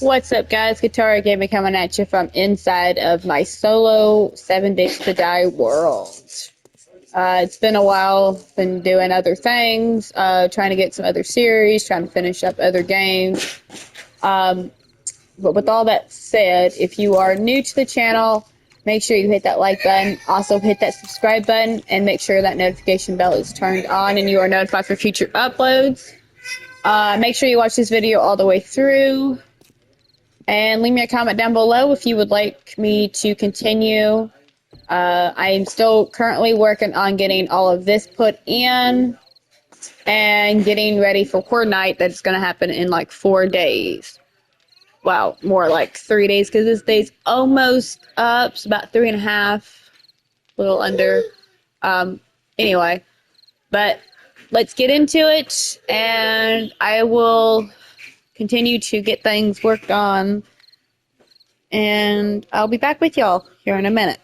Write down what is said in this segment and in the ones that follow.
What's up, guys? Katara Gaming coming at you from inside of my solo 7 Days to Die world. It's been a while, been doing other things, trying to get some other series, trying to finish up other games. But with all that said, if you are new to the channel, make sure you hit that like button. Also, hit that subscribe button and make sure that notification bell is turned on and you are notified for future uploads. Make sure you watch this video all the way through. And leave me a comment down below if you would like me to continue. I am still currently working on getting all of this put in and getting ready for Horde Night that's going to happen in like 4 days. Well, more like 3 days because this day's almost up. It's about 3.5, a little under. Anyway, but let's get into it and I will continue to get things worked on. And I'll be back with y'all here in a minute.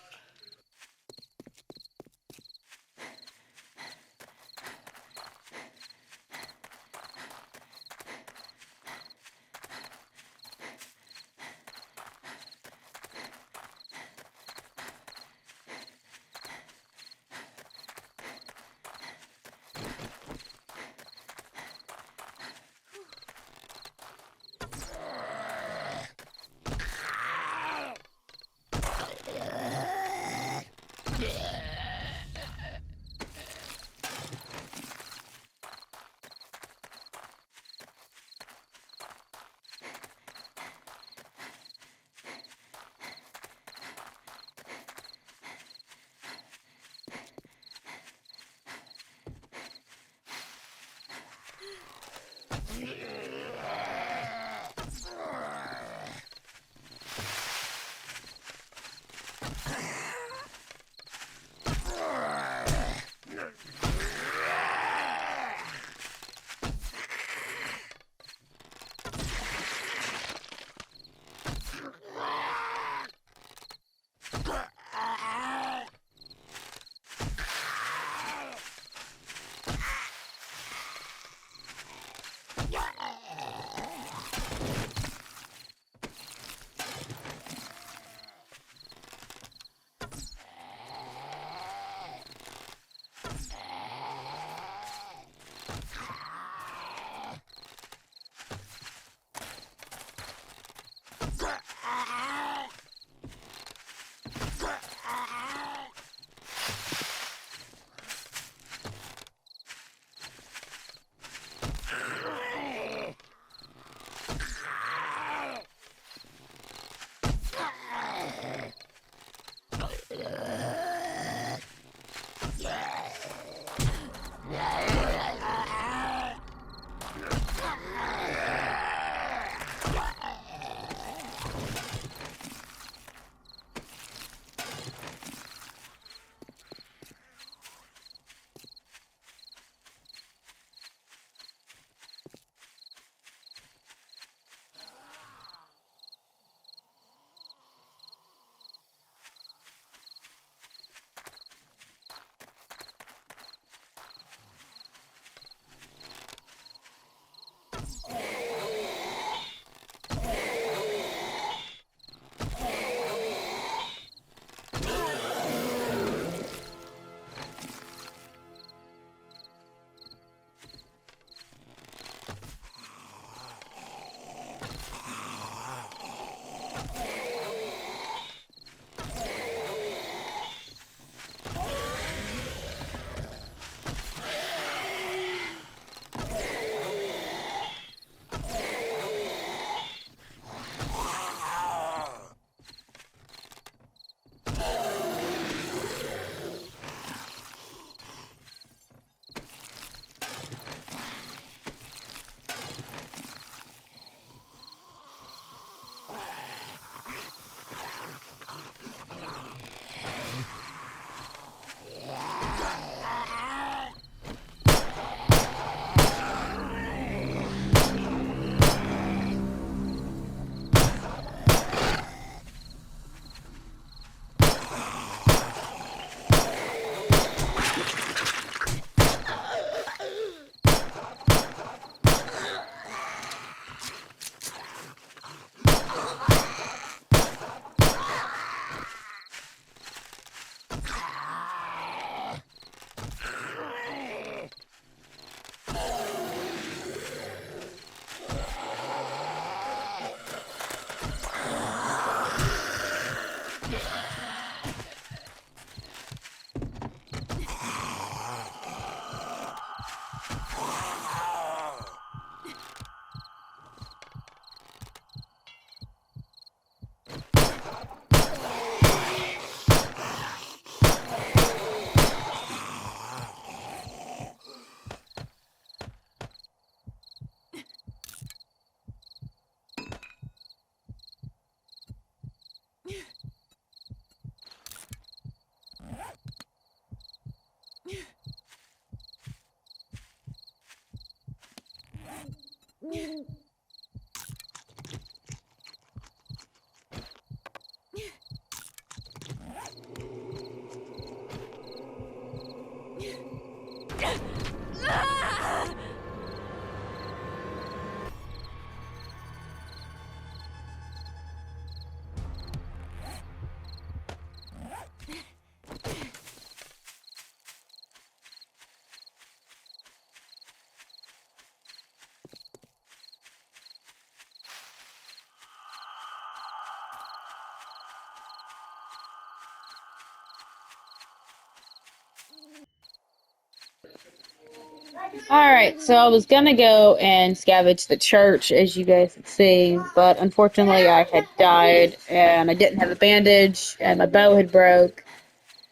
Alright, so I was gonna go and scavenge the church, as you guys can see, but unfortunately I had died, and I didn't have a bandage, and my bow had broke,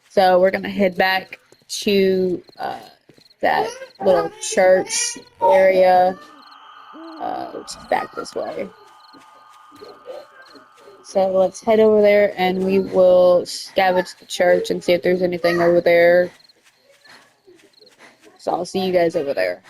so we're gonna head back to that little church area, which is back this way. So let's head over there, and we will scavenge the church and see if there's anything over there. So I'll see you guys over there.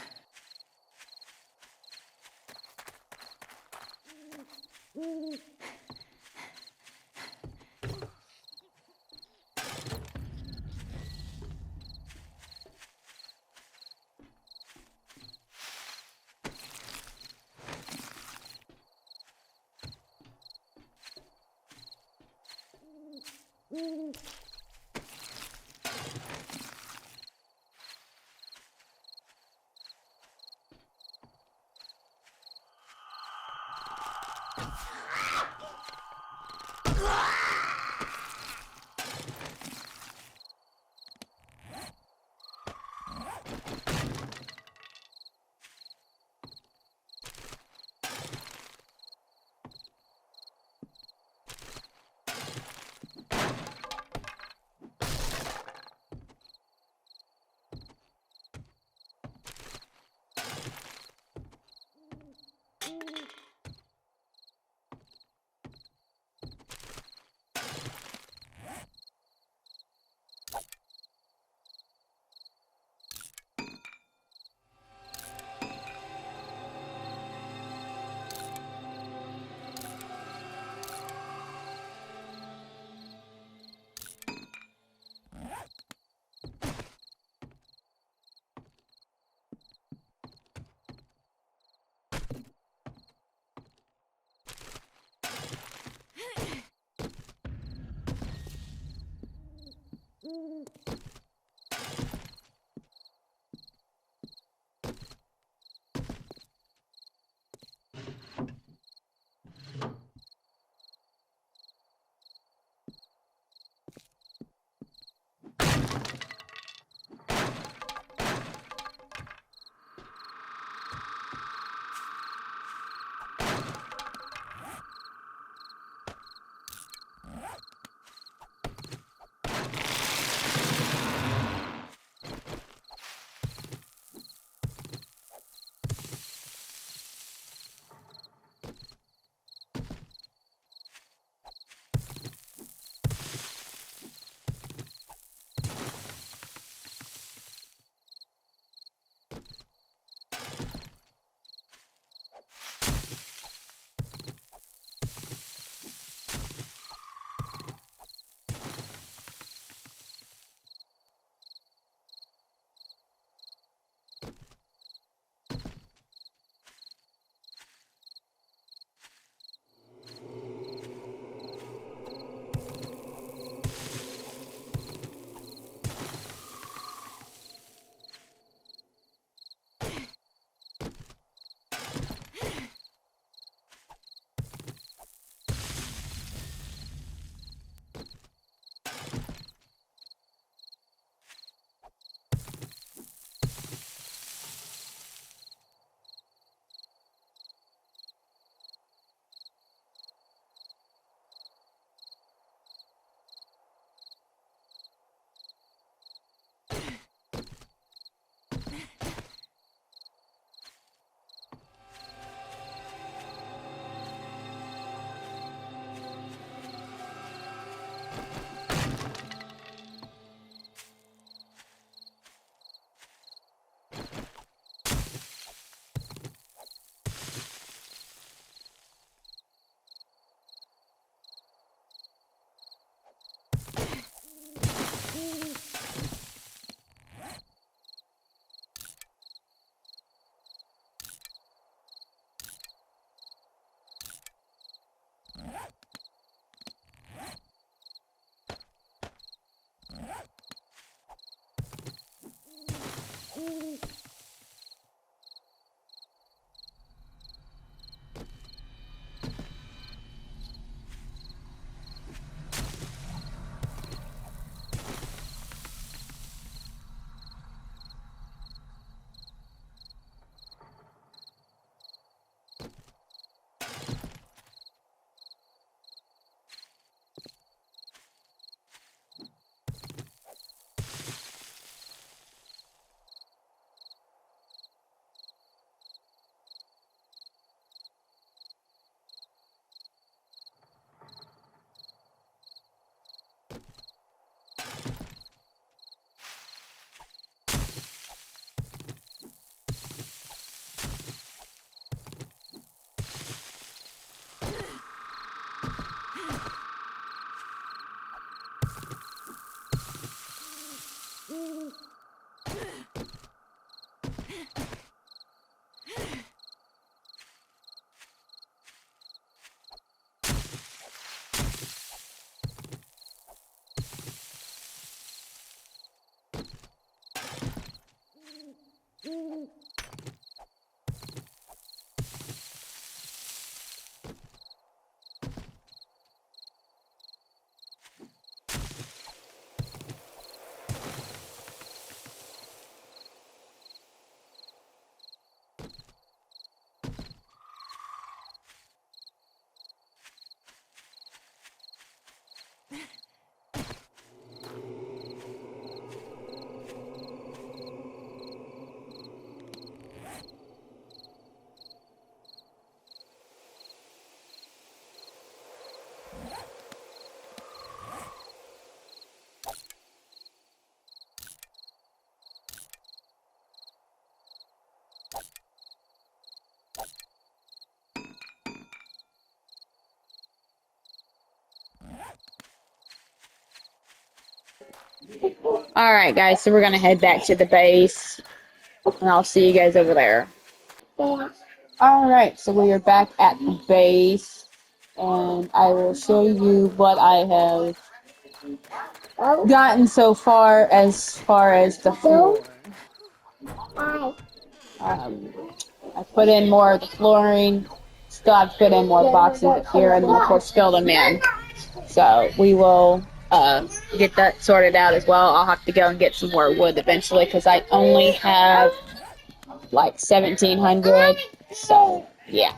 Alright, guys, so we're gonna head back to the base, and I'll see you guys over there. Alright, so we are back at the base, and I will show you what I have gotten so far as the floor. Um, I put in more of the flooring, still have to put in more boxes up here, and then of course fill them in. So we will get that sorted out as well. I'll have to go and get some more wood eventually because I only have like 1,700. So yeah.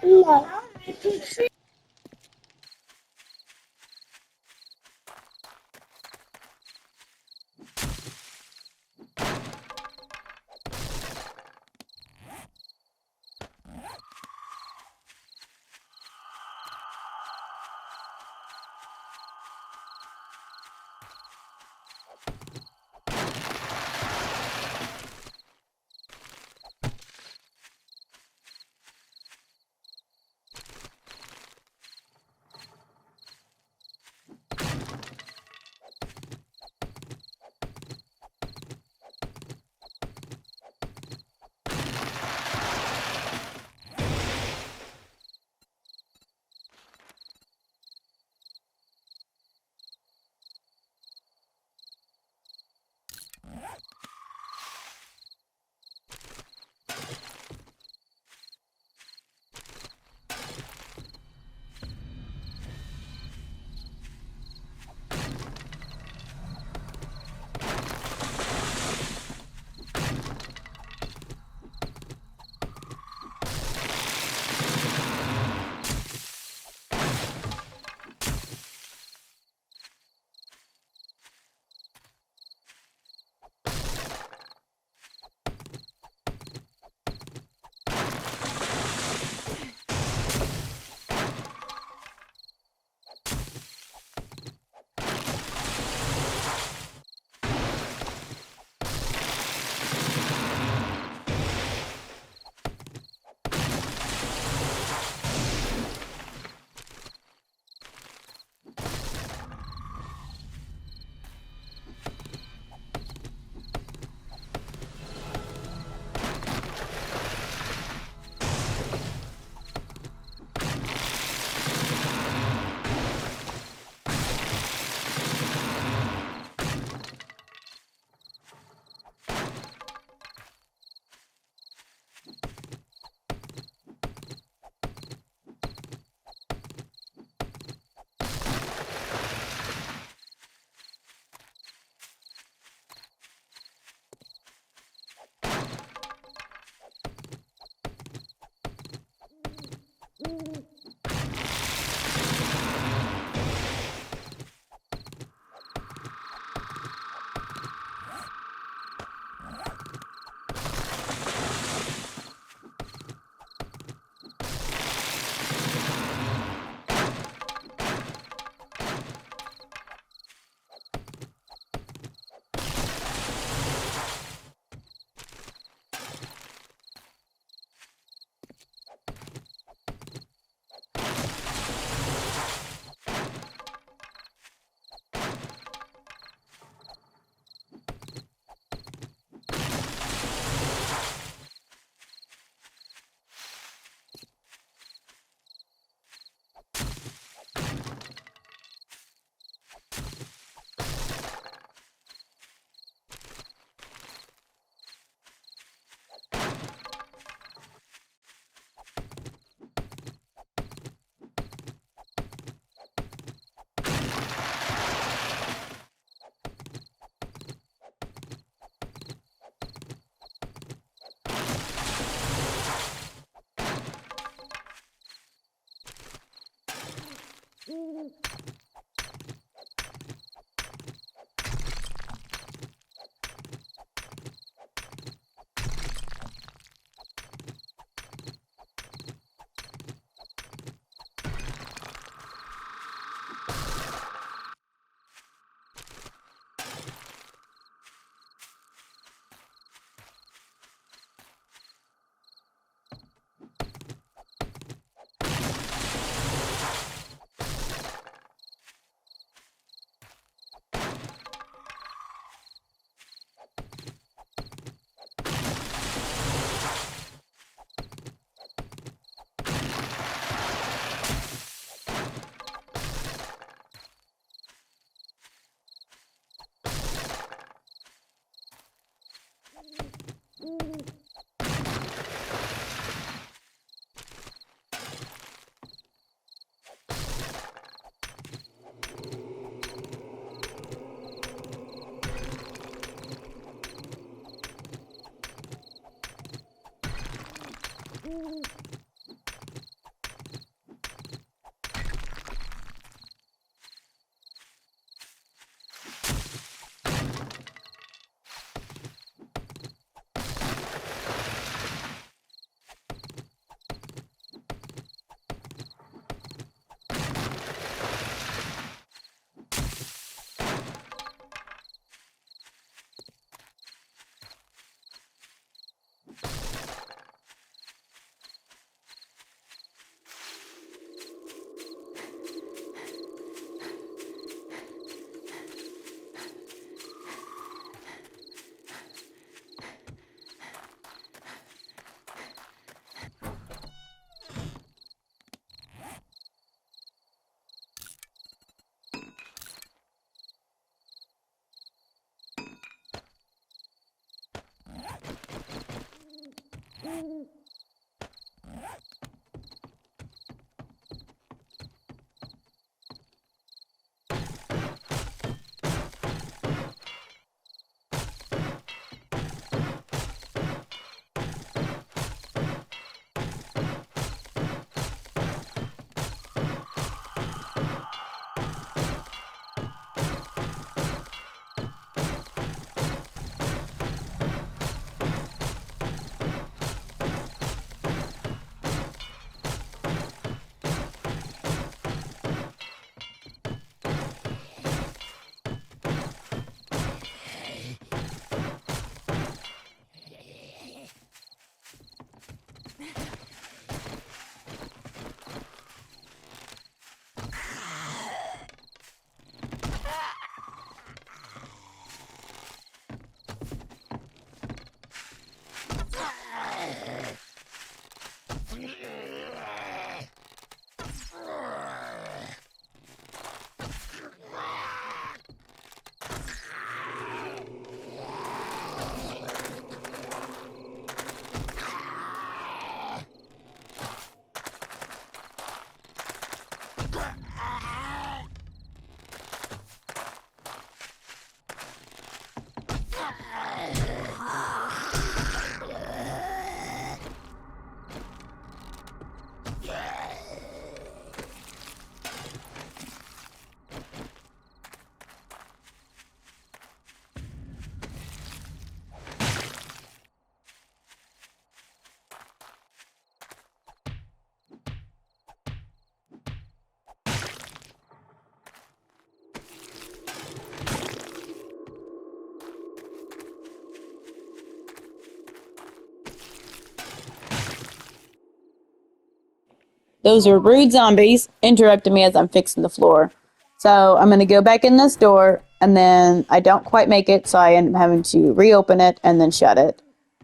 Those are rude zombies interrupting me as I'm fixing the floor. So I'm going to go back in this door, and then I don't quite make it, so I end up having to reopen it and then shut it.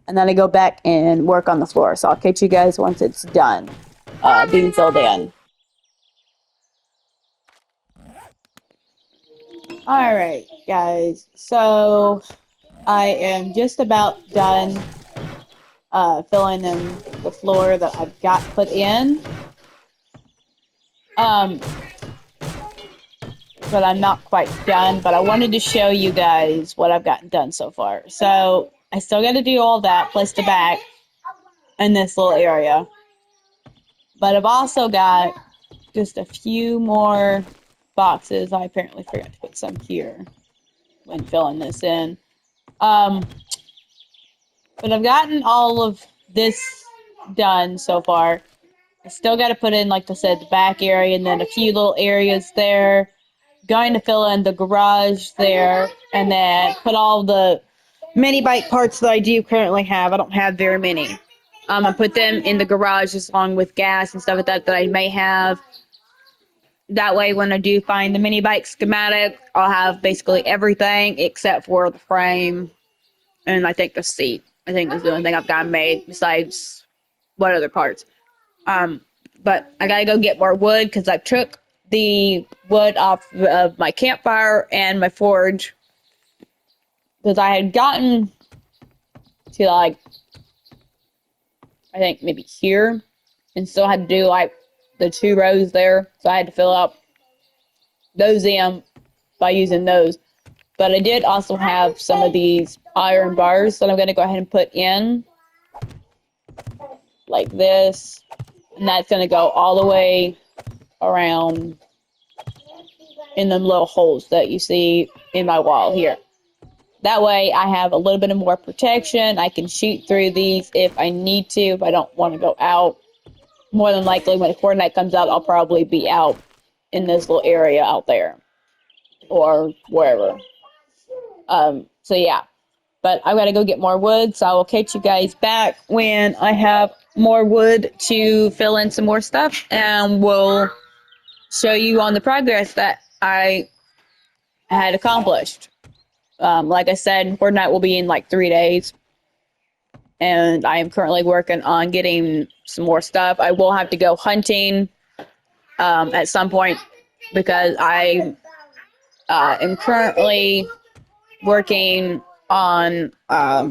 And then I go back and work on the floor. So I'll catch you guys once it's done being filled in. Alright, guys. So I am just about done filling in the floor that I've got put in. But I'm not quite done. But I wanted to show you guys what I've gotten done so far. So I still got to do all that, plus the back in this little area. But I've also got just a few more boxes. I apparently forgot to put some here when filling this in. But I've gotten all of this done so far. I still got to put in, like I said, the back area and then a few little areas there. Going to fill in the garage there, and then put all the mini bike parts that I do currently have. I don't have very many. I put them in the garage just along with gas and stuff like that I may have. That way, when I do find the mini bike schematic, I'll have basically everything except for the frame and I think the seat. I think that's the only thing I've got made besides what other parts. But I gotta go get more wood because I took the wood off of my campfire and my forge because I had gotten to like I think maybe here and still had to do like the 2 rows there, so I had to fill up those in by using those. But I did also have some of these iron bars that I'm going to go ahead and put in like this, and that's going to go all the way around in them little holes that you see in my wall here. That way I have a little bit of more protection. I can shoot through these if I need to, if I don't want to go out. More than likely when Fortnite comes out, I'll probably be out in this little area out there or wherever. So yeah, but I've got to go get more wood, so I will catch you guys back when I have more wood to fill in some more stuff, and we'll show you on the progress that I had accomplished. Like I said, Fortnite will be in like 3 days, and I am currently working on getting some more stuff. I will have to go hunting at some point because I am currently working on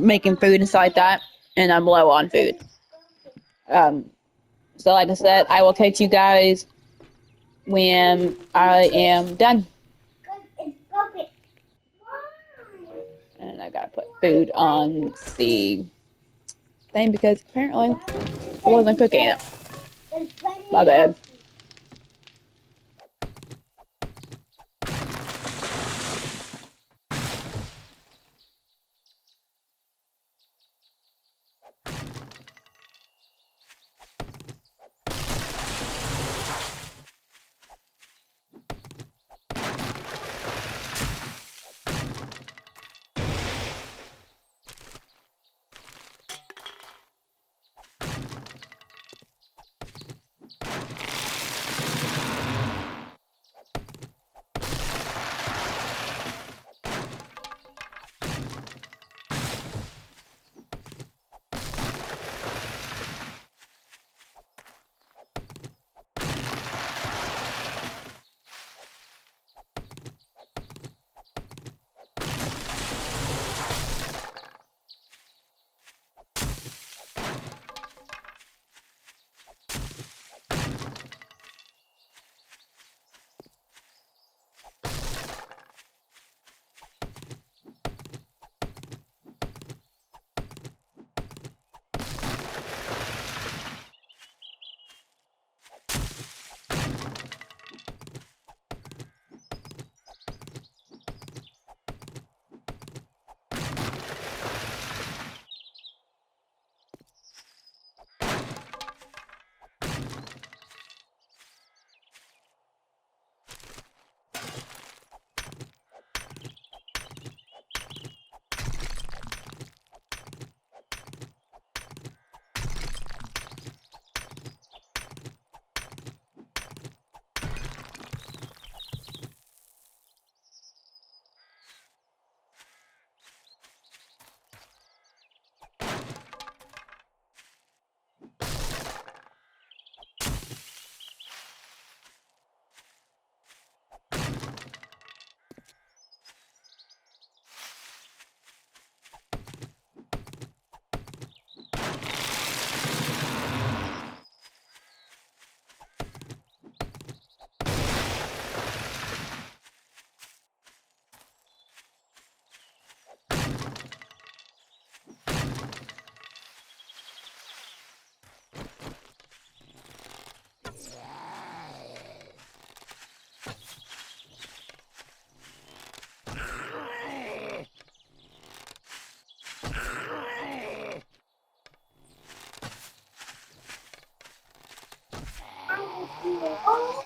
making food and stuff like that, and I'm low on food. So like I said, I will catch you guys when I am done. And I gotta put food on the thing because apparently I wasn't cooking it. My bad.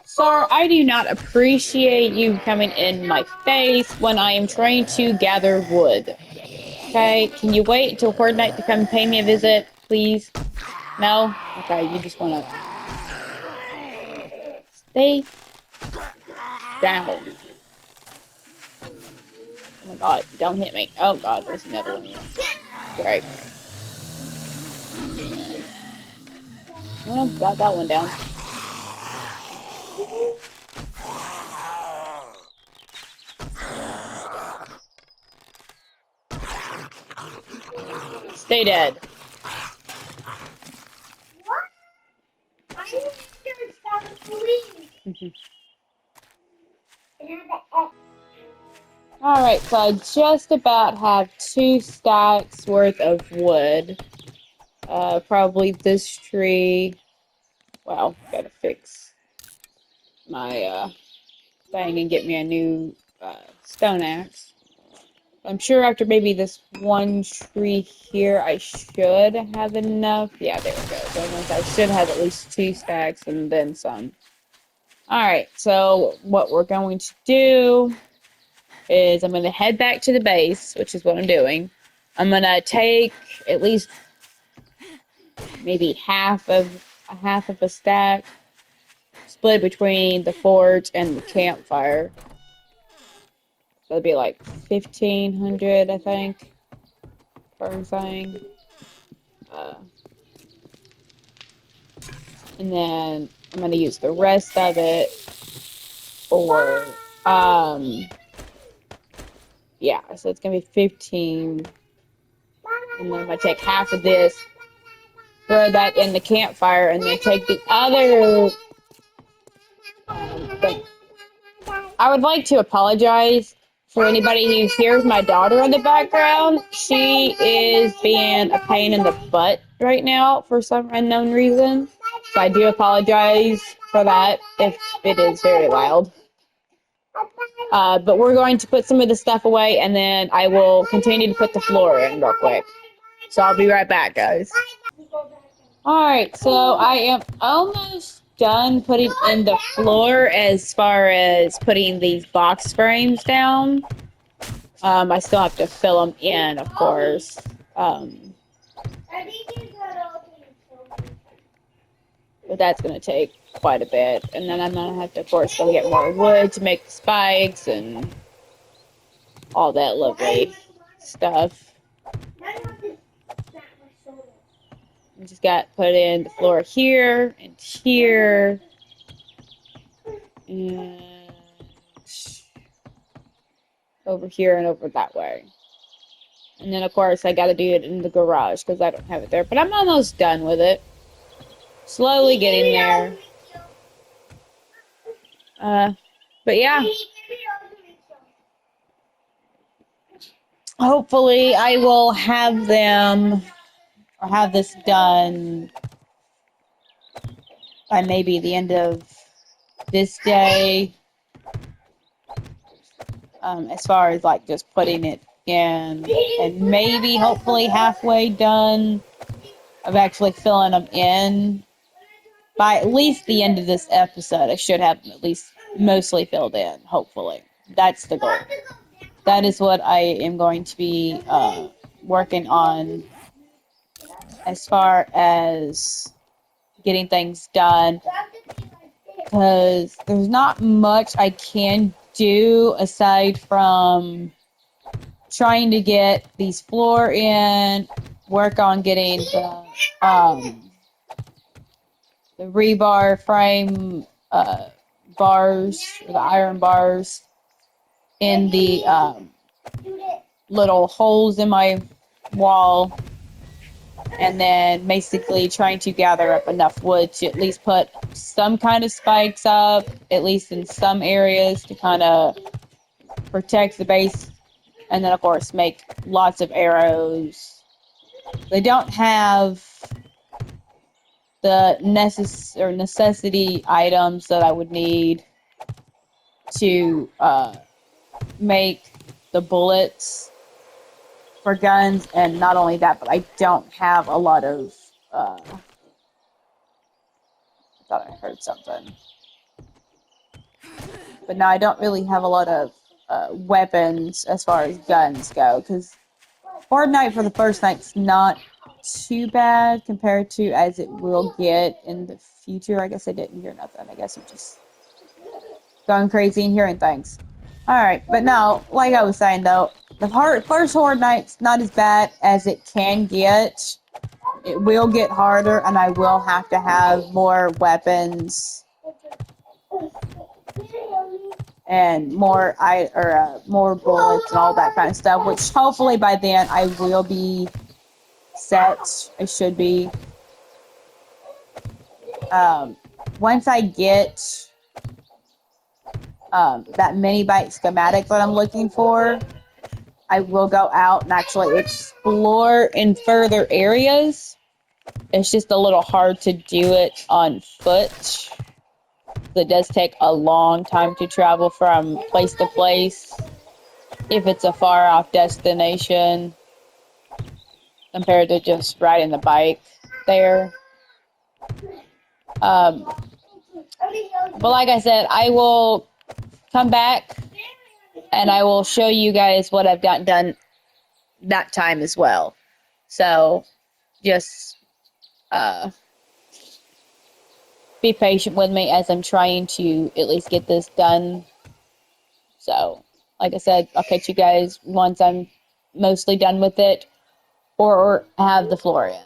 Sir, I do not appreciate you coming in my face when I am trying to gather wood. Okay, can you wait until Horde Night to come pay me a visit, please? No? Okay, you just wanna stay down. Oh my god, don't hit me. Oh god, there's another one here. Great. Well, got that one down. Stay dead. Alright, so I just about have 2 stacks worth of wood. Probably this tree. Well, gotta fix my thing and get me a new stone axe. I'm sure after maybe this one tree here, I should have enough. Yeah, there we go. So I should have at least 2 stacks and then some. Alright, so what we're going to do is I'm going to head back to the base, which is what I'm doing. I'm going to take at least maybe half of a stack, split between the forge and the campfire. So it'd be like 1,500, I think, per thing. And then I'm going to use the rest of it for, yeah, so it's going to be 15. And then I'm going to take half of this, throw that in the campfire, and then take the other thing. I would like to apologize for anybody who hears my daughter in the background. She is being a pain in the butt right now for some unknown reason. So I do apologize for that if it is very loud. But we're going to put some of the stuff away, and then I will continue to put the floor in real quick. So I'll be right back, guys. Alright, so I am almost done putting in the floor as far as putting these box frames down. I still have to fill them in, of course. But that's going to take quite a bit. And then I'm going to have to, of course, go get more wood to make the spikes and all that lovely stuff. I just got to put in the floor here and here. And over here and over that way. And then, of course, I got to do it in the garage because I don't have it there. But I'm almost done with it. Slowly getting there. But yeah. Hopefully, I will have them or have this done by maybe the end of this day. As far as like just putting it in, and maybe hopefully halfway done of actually filling them in. By at least the end of this episode, I should have them at least mostly filled in, hopefully. That's the goal. That is what I am going to be working on as far as getting things done. Because there's not much I can do aside from trying to get these floor in, work on getting the rebar frame bars, or the iron bars, in the little holes in my wall, and then basically trying to gather up enough wood to at least put some kind of spikes up, at least in some areas, to kind of protect the base, and then of course make lots of arrows. They don't have the necessity items that I would need to make the bullets for guns, and not only that, but I don't have a lot of I thought I heard something. But now I don't really have a lot of weapons as far as guns go, because Horde Night for the first night's not too bad compared to as it will get in the future. I guess I didn't hear nothing. I guess I'm just going crazy and hearing things. Alright, but now, like I was saying though, the first Horde Night's not as bad as it can get. It will get harder, and I will have to have more weapons and more bullets and all that kind of stuff. Which hopefully by then I will be set. I should be. Once I get that mini bike schematic that I'm looking for, I will go out and actually explore in further areas. It's just a little hard to do it on foot. It does take a long time to travel from place to place if it's a far off destination compared to just riding the bike there. But like I said, I will come back and I will show you guys what I've got done that time as well. So just be patient with me as I'm trying to at least get this done. So, like I said, I'll catch you guys once I'm mostly done with it or have the floor in.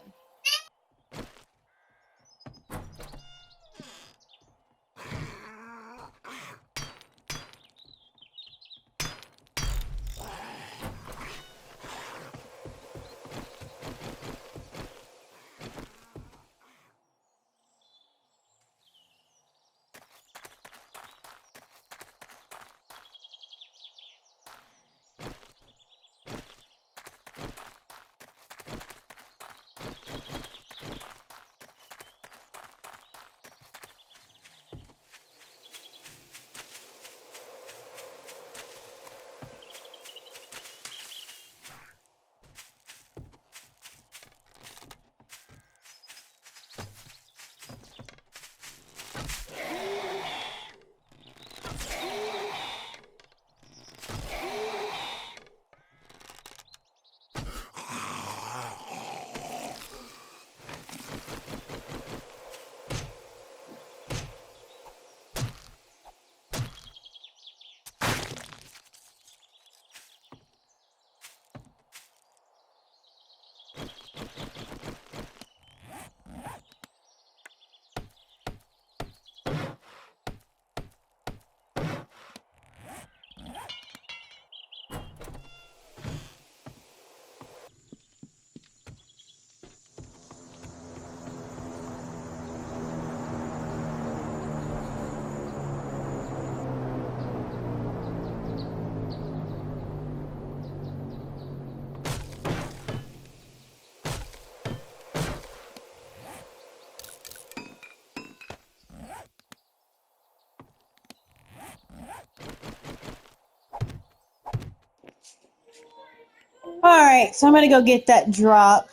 Alright, so I'm gonna go get that drop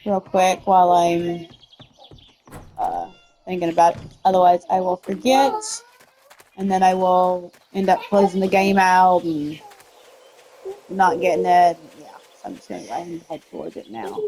real quick while I'm thinking about it. Otherwise, I will forget, and then I will end up closing the game out and not getting it. Yeah, so I'm just gonna go ahead and head towards it now.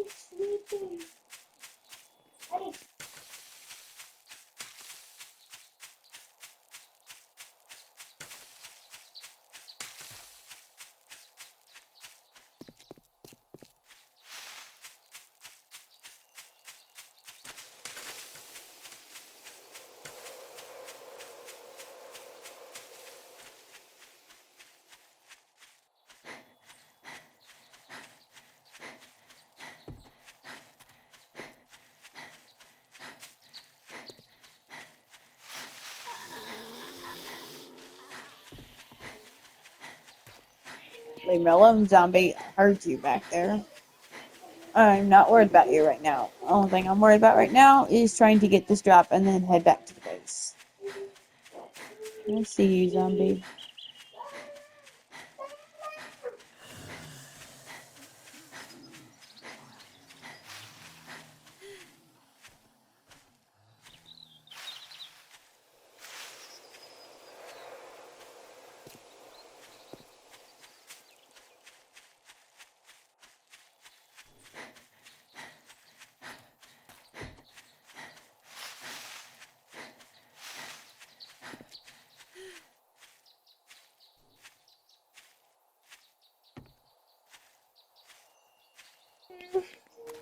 Leave me alone, zombie. I heard you back there. I'm not worried about you right now. The only thing I'm worried about right now is trying to get this drop and then head back to the base. I see you, zombie.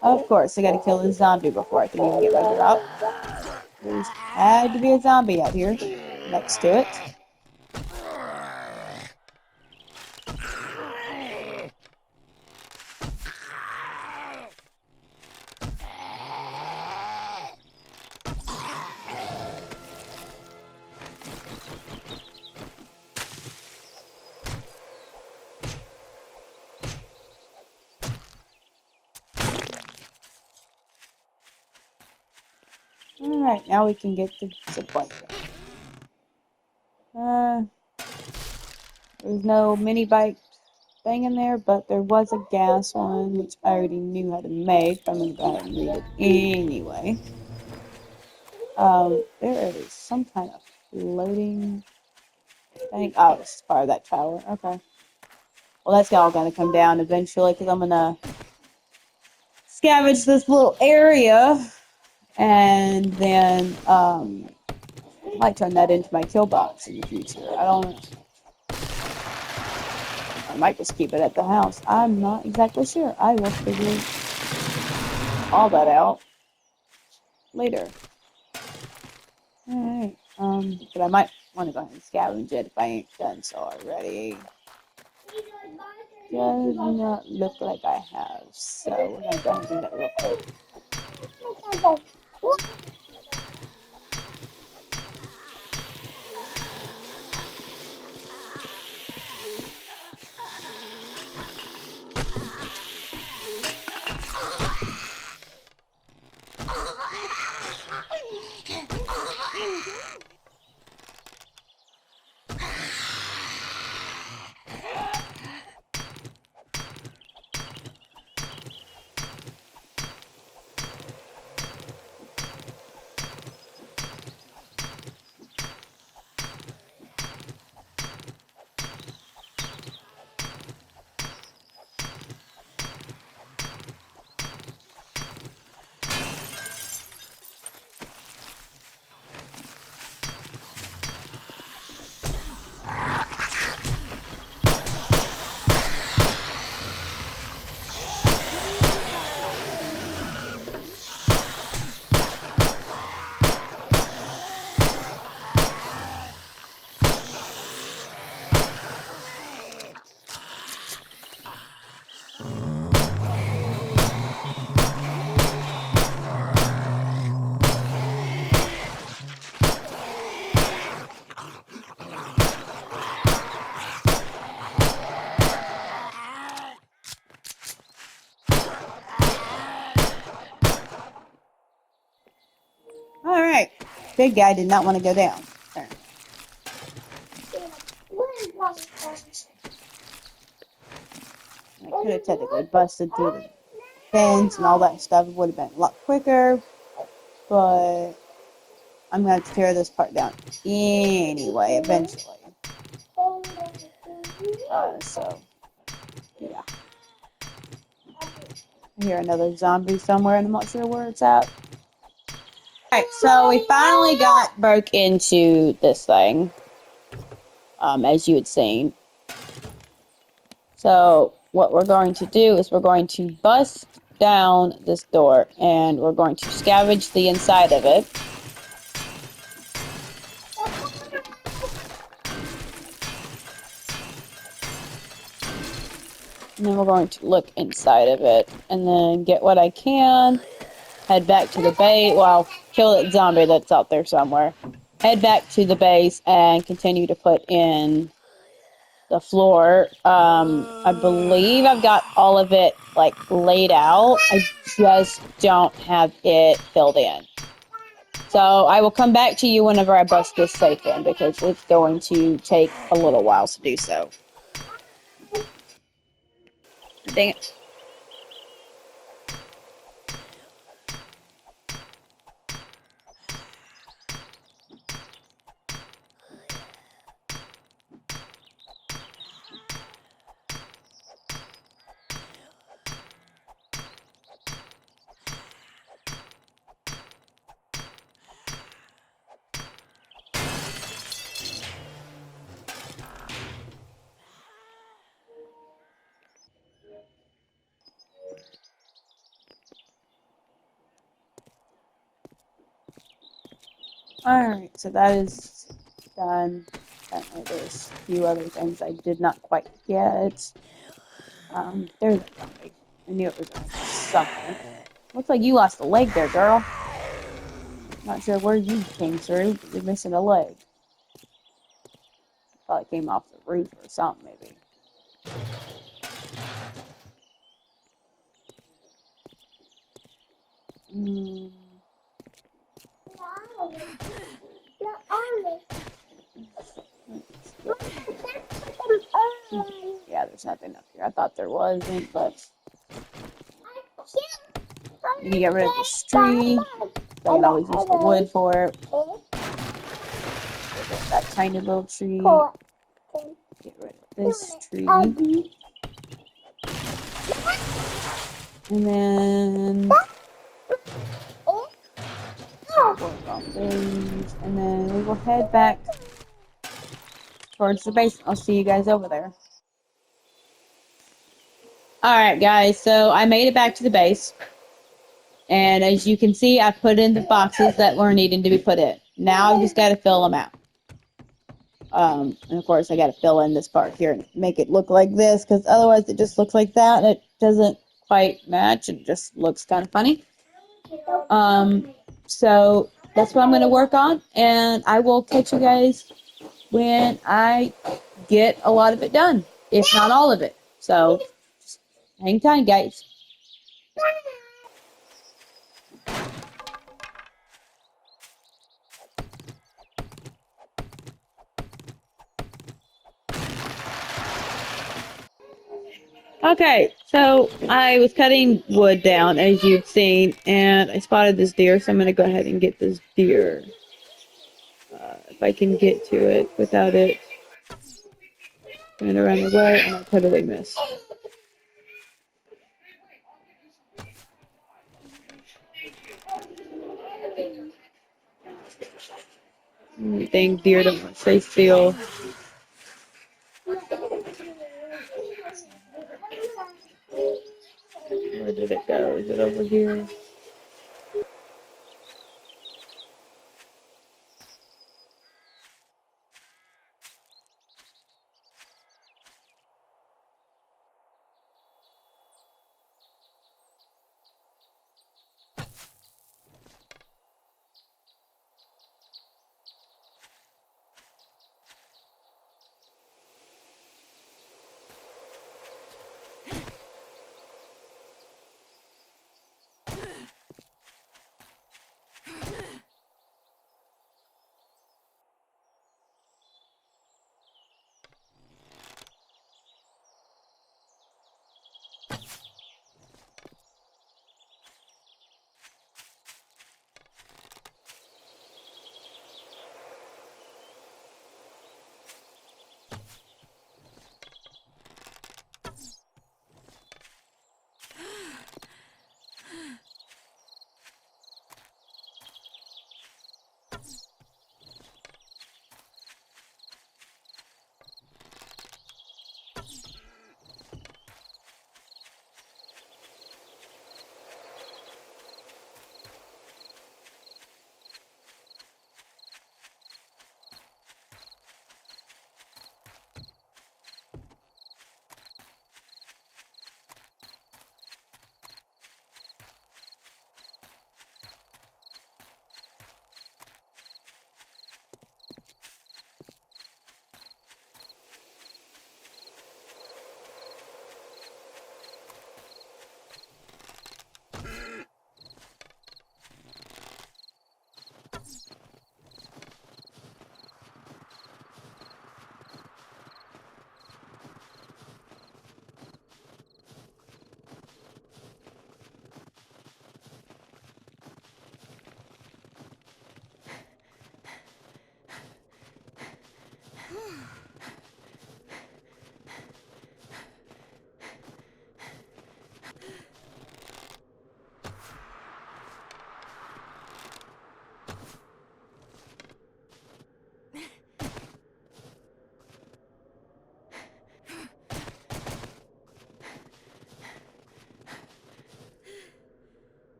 Of course, I gotta kill this zombie before I can even get my drop. There's had to be a zombie out here next to it. Alright, now we can get the supply. There's no mini bike thing in there, but there was a gas one, which I already knew how to make, but I'm going to go ahead and read it anyway. There is some kind of floating thing. Oh, it's part of that tower. Okay. Well, that's all going to come down eventually, because I'm going to scavenge this little area, and then, I might turn that into my kill box in the future. I don't know. I might just keep it at the house. I'm not exactly sure. I will figure all that out later. Alright, but I might want to go ahead and scavenge it if I ain't done so already. Does not look like I have, so we're gonna go ahead and do that real quick. Alright, big guy did not want to go down. There. I could have technically busted through the fence and all that stuff. It would have been a lot quicker, but I'm going to have to tear this part down anyway, eventually. So, yeah. I hear another zombie somewhere, and I'm not sure where it's at. Alright, so we finally broke into this thing, as you had seen. So what we're going to do is we're going to bust down this door, and we're going to scavenge the inside of it. And then we're going to look inside of it, and then get what I can. Head back to the base. Well, kill that zombie that's out there somewhere. Head back to the base and continue to put in the floor. I believe I've got all of it like laid out. I just don't have it filled in. So I will come back to you whenever I bust this safe in, because it's going to take a little while to do so. Dang it. Alright, so that is done. Apparently there's a few other things I did not quite get. There's a zombie. I knew it was around here somewhere. Looks like you lost a leg there, girl. Not sure where you came through, but you're missing a leg. Probably came off the roof or something, maybe. Mm. Yeah, there's nothing up here. I thought there wasn't, but you can get rid of this tree. I can always use the wood for it. That tiny little tree. Get rid of this tree. And then work on these. And then we will head back towards the base. I'll see you guys over there. Alright guys, so I made it back to the base. And as you can see, I put in the boxes that were needing to be put in. Now I've just got to fill them out. And of course I got to fill in this part here and make it look like this, because otherwise it just looks like that and it doesn't quite match. It just looks kind of funny. So that's what I'm going to work on, and I will catch you guys when I get a lot of it done, if not all of it. So hang tight, guys. Okay, so I was cutting wood down, as you've seen, and I spotted this deer, so I'm going to go ahead and get this deer. If I can get to it without it going around the way, and I totally missed. Dang deer don't want to stay still. Where did it go? Is it over here?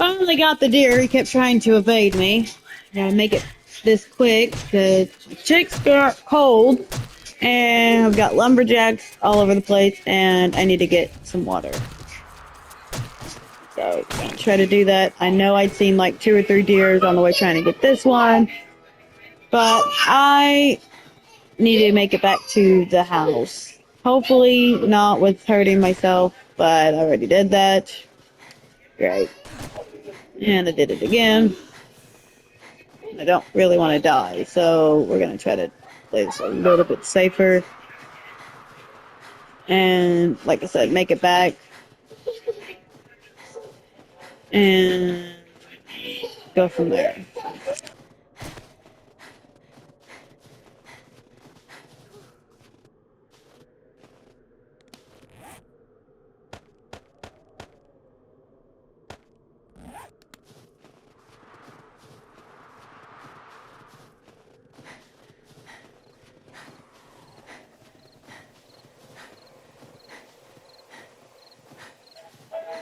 Finally got the deer. He kept trying to evade me. Gotta make it this quick because the chicks got cold and I've got lumberjacks all over the place and I need to get some water. So I'm gonna try to do that. I know I'd seen like 2 or 3 deers on the way trying to get this one, but I need to make it back to the house. Hopefully not with hurting myself, but I already did that. Great. And I did it again. I don't really want to die, so we're going to try to play this a little bit safer. And, like I said, make it back. And go from there.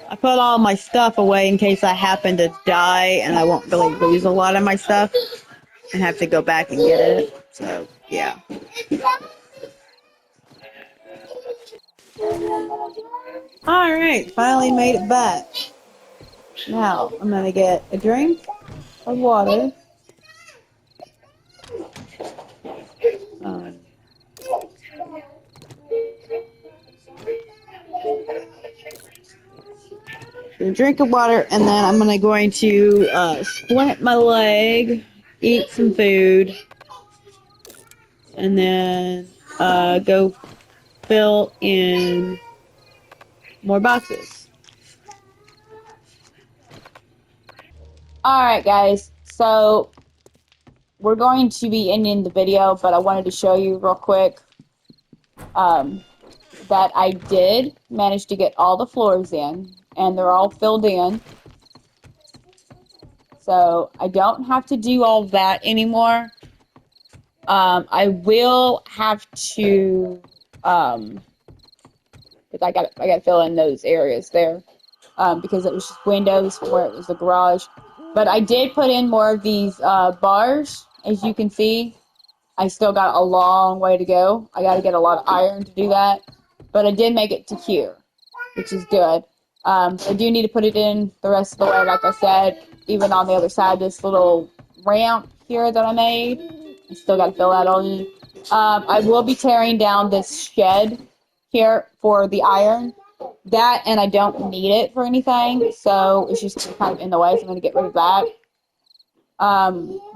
I put all my stuff away in case I happen to die and I won't really lose a lot of my stuff and have to go back and get it. So, yeah. Alright, finally made it back. Now, I'm going to get a drink of water. A drink of water, and then I'm going to splint my leg, eat some food, and then go fill in more boxes. Alright guys, so we're going to be ending the video, but I wanted to show you real quick that I did manage to get all the floors in, and they're all filled in. So I don't have to do all that anymore. I will have to, because I got to fill in those areas there, because it was just windows where it was the garage. But I did put in more of these bars, as you can see. I still got a long way to go. I got to get a lot of iron to do that, but I did make it to here, which is good. I do need to put it in the rest of the way, like I said, even on the other side, this little ramp here that I made. I still got to fill that all in. I will be tearing down this shed here for the iron. That, and I don't need it for anything, so it's just kind of in the way, so I'm going to get rid of that.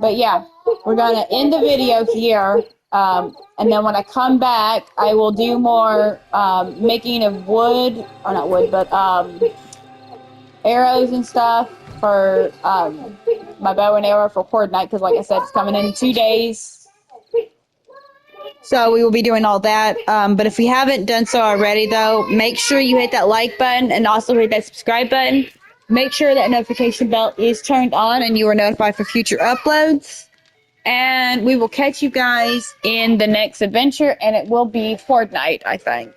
But yeah, we're going to end the video here, and then when I come back, I will do more making of wood, or not wood, but arrows and stuff for my bow and arrow for Horde Night, because like I said, it's coming in 2 days. So we will be doing all that. But if you haven't done so already, though, make sure you hit that like button and also hit that subscribe button. Make sure that notification bell is turned on and you are notified for future uploads. And we will catch you guys in the next adventure, and it will be Horde Night, I think.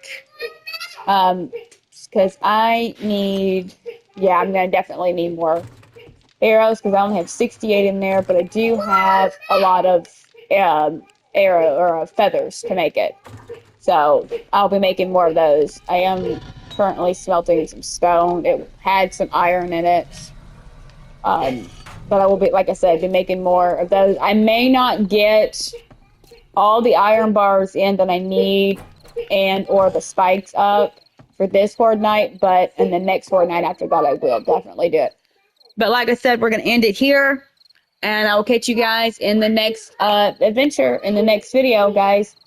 Because I need, yeah, I'm going to definitely need more arrows because I only have 68 in there, but I do have a lot of arrow or feathers to make it. So I'll be making more of those. I am currently smelting some stone. It had some iron in it. But I will be, like I said, be making more of those. I may not get all the iron bars in that I need and or the spikes up for this Horde Night, but in the next Horde Night after that, I will definitely do it. But like I said, we're going to end it here, and I will catch you guys in the next adventure, in the next video, guys.